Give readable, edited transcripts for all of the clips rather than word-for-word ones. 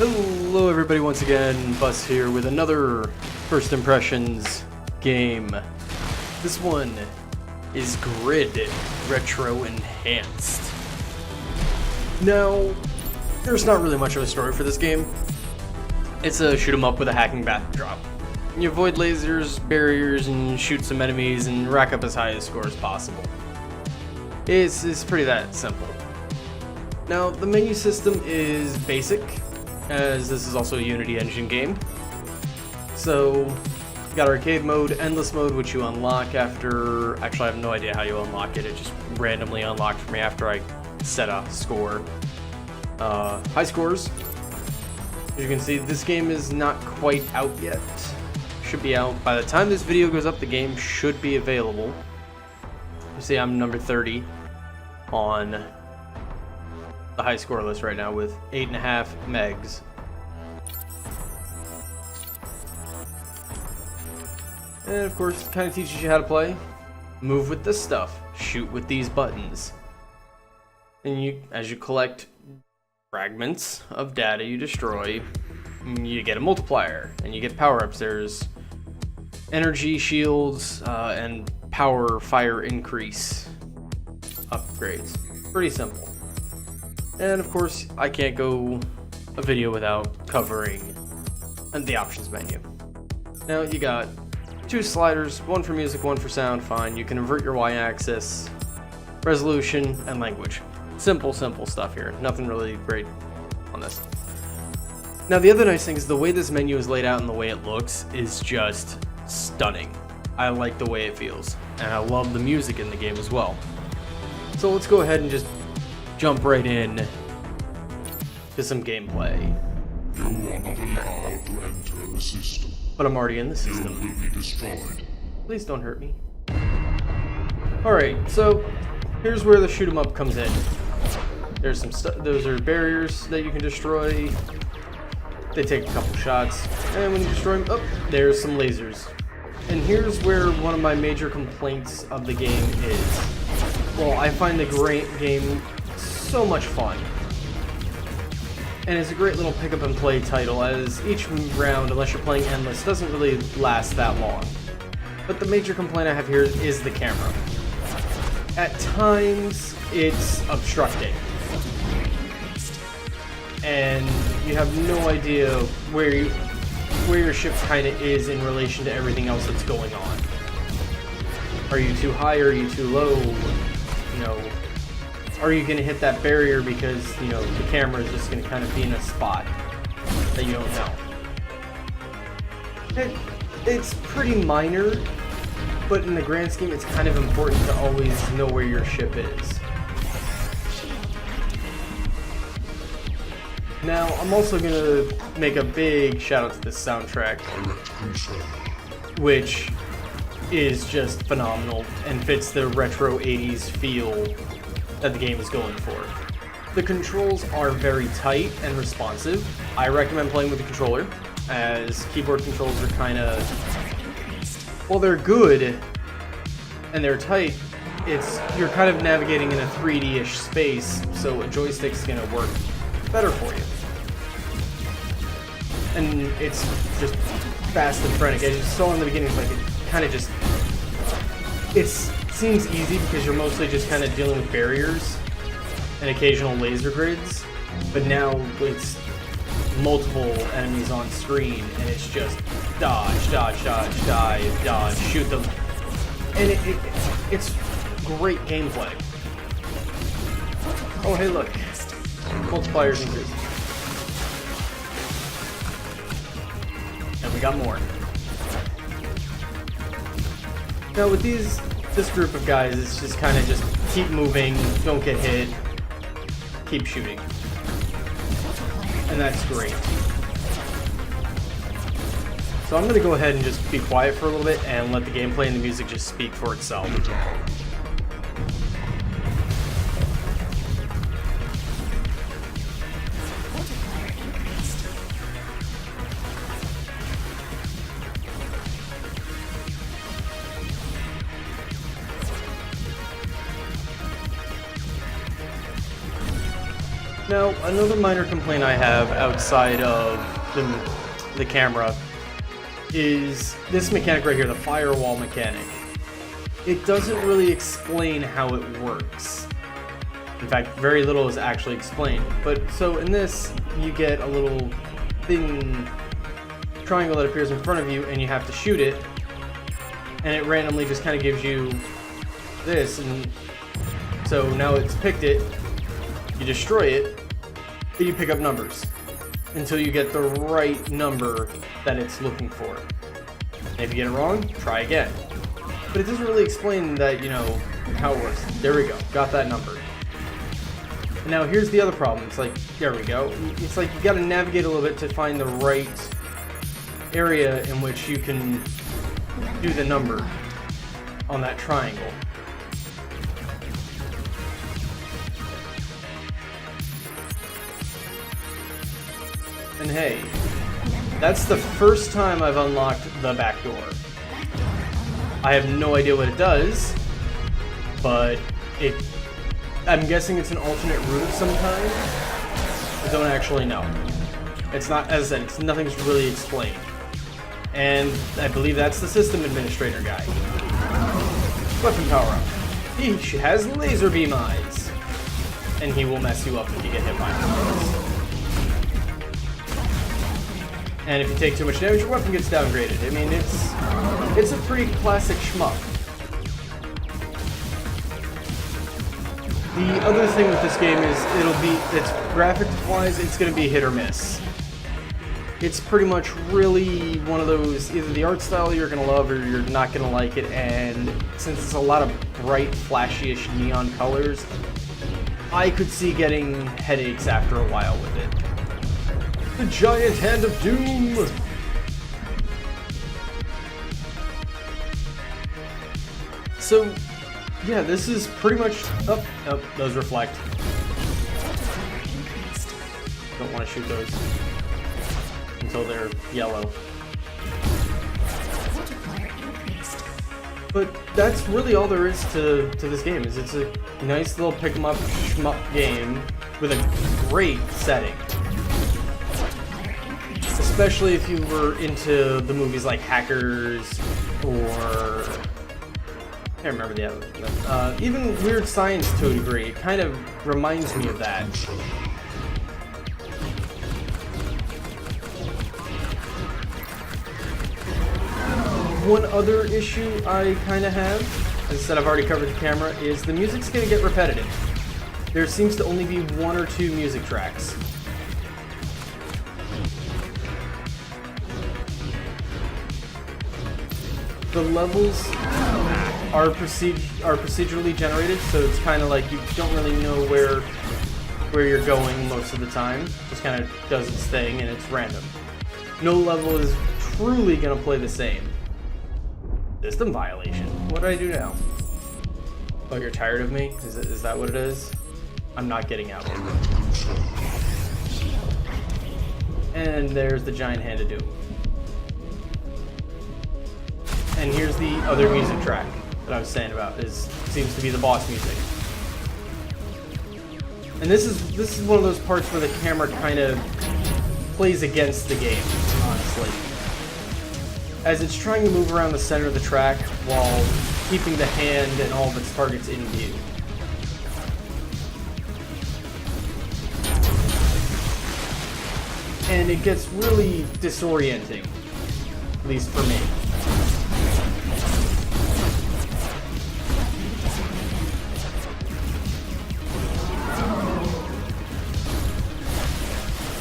Hello everybody, once again, Bus here with another First Impressions game. This one is Grid Retroenhanced. Now, there's not really much of a story for this game. It's a shoot 'em up with a hacking backdrop. You avoid lasers, barriers, and shoot some enemies and rack up as high a score as possible. It's pretty that simple. Now, the menu system is basic, as this is also a Unity engine game. So, you got arcade mode, endless mode, which you unlock after... Actually, I have no idea how you unlock it. It just randomly unlocked for me after I set a score. High scores. As you can see, this game is not quite out yet. Should be out. By the time this video goes up, the game should be available. You see, I'm number 30 on the high score list right now with 8.5 megs. And of course, it kind of teaches you how to play. Move with this stuff, shoot with these buttons. And as you collect fragments of data you destroy, you get a multiplier and you get power-ups. There's energy shields and power fire increase upgrades. Pretty simple. And of course, I can't go a video without covering the options menu. Now you got two sliders, one for music, one for sound, fine. You can invert your Y-axis, resolution, and language. Simple stuff here. Nothing really great on this. Now the other nice thing is the way this menu is laid out and the way it looks is just stunning. I like the way it feels, and I love the music in the game as well. So let's go ahead and just jump right in to some gameplay. You are not allowed to enter the system. But I'm already in the system. You will be destroyed. Please don't hurt me. Alright, so here's where the shoot 'em up comes in. There's some those are barriers that you can destroy. They take a couple shots, and when you destroy them, oh, there's some lasers. And here's where one of my major complaints of the game is. Well, I find the game so much fun. And it's a great little pick up and play title, as each round, unless you're playing endless, doesn't really last that long. But the major complaint I have here is the camera. At times, it's obstructing. And you have no idea where your ship kind of is in relation to everything else that's going on. Are you too high? Are you too low? You know, are you going to hit that barrier because, you know, the camera is just going to kind of be in a spot that you don't know? It's pretty minor, but in the grand scheme, it's kind of important to always know where your ship is. Now, I'm also going to make a big shout out to this soundtrack, which is just phenomenal and fits the retro 80s feel that the game is going for. The controls are very tight and responsive. I recommend playing with the controller, as keyboard controls are kind of, well, they're good and they're tight. You're kind of navigating in a 3D-ish space, so a joystick's going to work better for you. And it's just fast and frenetic. As you saw in the beginning, like, it kind of just, it seems easy because you're mostly just kind of dealing with barriers and occasional laser grids, but now it's multiple enemies on screen and it's just dodge, dive, dodge, shoot them, and it's great gameplay. Oh hey, look, multipliers increase, and we got more. Now with this group of guys, it's just kind of just keep moving, don't get hit, keep shooting. And that's great. So I'm going to go ahead and just be quiet for a little bit and let the gameplay and the music just speak for itself. Now, another minor complaint I have outside of the camera is this mechanic right here, the firewall mechanic. It doesn't really explain how it works. In fact, very little is actually explained. But so in this, you get a little thin triangle that appears in front of you, and you have to shoot it, and it randomly just kind of gives you this, and so now it's picked it, you destroy it, and you pick up numbers until you get the right number that it's looking for. And if you get it wrong, try again. But it doesn't really explain that, you know, how it works. There we go, got that number. And now here's the other problem. It's like, there we go. It's like you gotta navigate a little bit to find the right area in which you can do the number on that triangle. And hey, that's the first time I've unlocked the back door. I have no idea what it does, but I'm guessing it's an alternate route of some kind. I don't actually know. It's not, as I said, nothing's really explained. And I believe that's the system administrator guy. Weapon power up. He has laser beam eyes. And he will mess you up if you get hit by him. And if you take too much damage, your weapon gets downgraded. I mean, it's a pretty classic shmup. The other thing with this game is it's graphic-wise, it's going to be hit or miss. It's pretty much really one of those, either the art style you're going to love or you're not going to like it, and since it's a lot of bright, flashy-ish neon colors, I could see getting headaches after a while with it. The giant hand of doom! So, yeah, this is pretty much... Oh, those reflect. Don't want to shoot those until they're yellow. But that's really all there is to this game. Is it's a nice little pick 'em up shmup game with a great setting. Especially if you were into the movies like Hackers or... I can't remember the other. Even Weird Science to a degree. It kind of reminds me of that. One other issue I kind of have, as I said, I've already covered the camera, is the music's going to get repetitive. There seems to only be one or two music tracks. The levels are procedurally generated, so it's kind of like you don't really know where you're going most of the time. Just kind of does its thing, and it's random. No level is truly going to play the same. System violation. What do I do now? Oh, you're tired of me? Is that what it is? I'm not getting out. And there's the giant hand of doom. And here's the other music track that I was saying about. Seems to be the boss music. And this is one of those parts where the camera kind of plays against the game, honestly, as it's trying to move around the center of the track while keeping the hand and all of its targets in view. And it gets really disorienting, at least for me.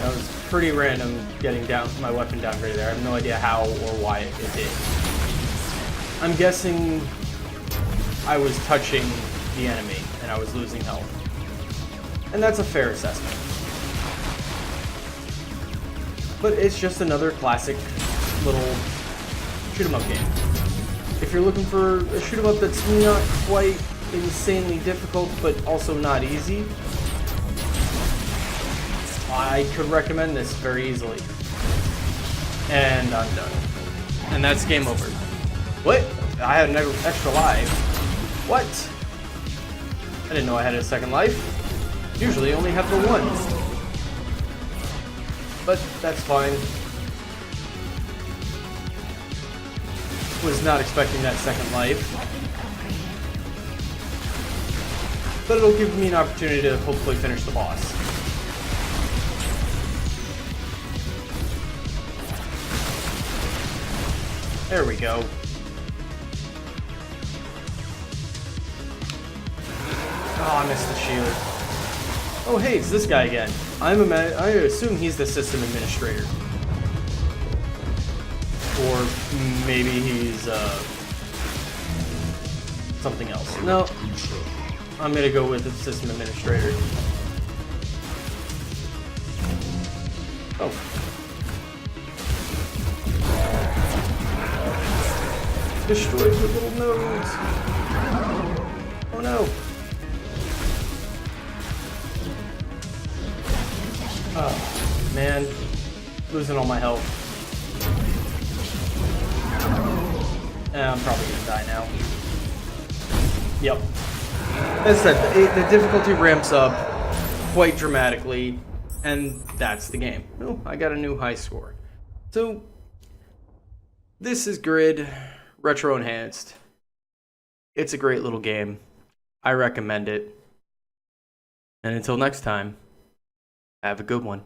That was pretty random getting my weapon downgraded there. I have no idea how or why it did. I'm guessing I was touching the enemy and I was losing health. And that's a fair assessment. But it's just another classic little shoot 'em up game. If you're looking for a shoot 'em up that's not quite insanely difficult but also not easy, I could recommend this very easily. And I'm done. And that's game over. What? I had an extra life. What? I didn't know I had a second life. Usually only have the one. But that's fine. Was not expecting that second life. But it'll give me an opportunity to hopefully finish the boss. There we go. Oh, I missed the shield. Oh, hey, it's this guy again. I assume he's the system administrator. Or maybe he's something else. No, I'm gonna go with the system administrator. Oh. Destroyed with little nodes. Oh no. Oh, man. Losing all my health. I'm probably gonna die now. Yep. As I said, the difficulty ramps up quite dramatically, and that's the game. Oh, I got a new high score. So, this is Grid Retroenhanced. It's a great little game. I recommend it. And until next time, have a good one.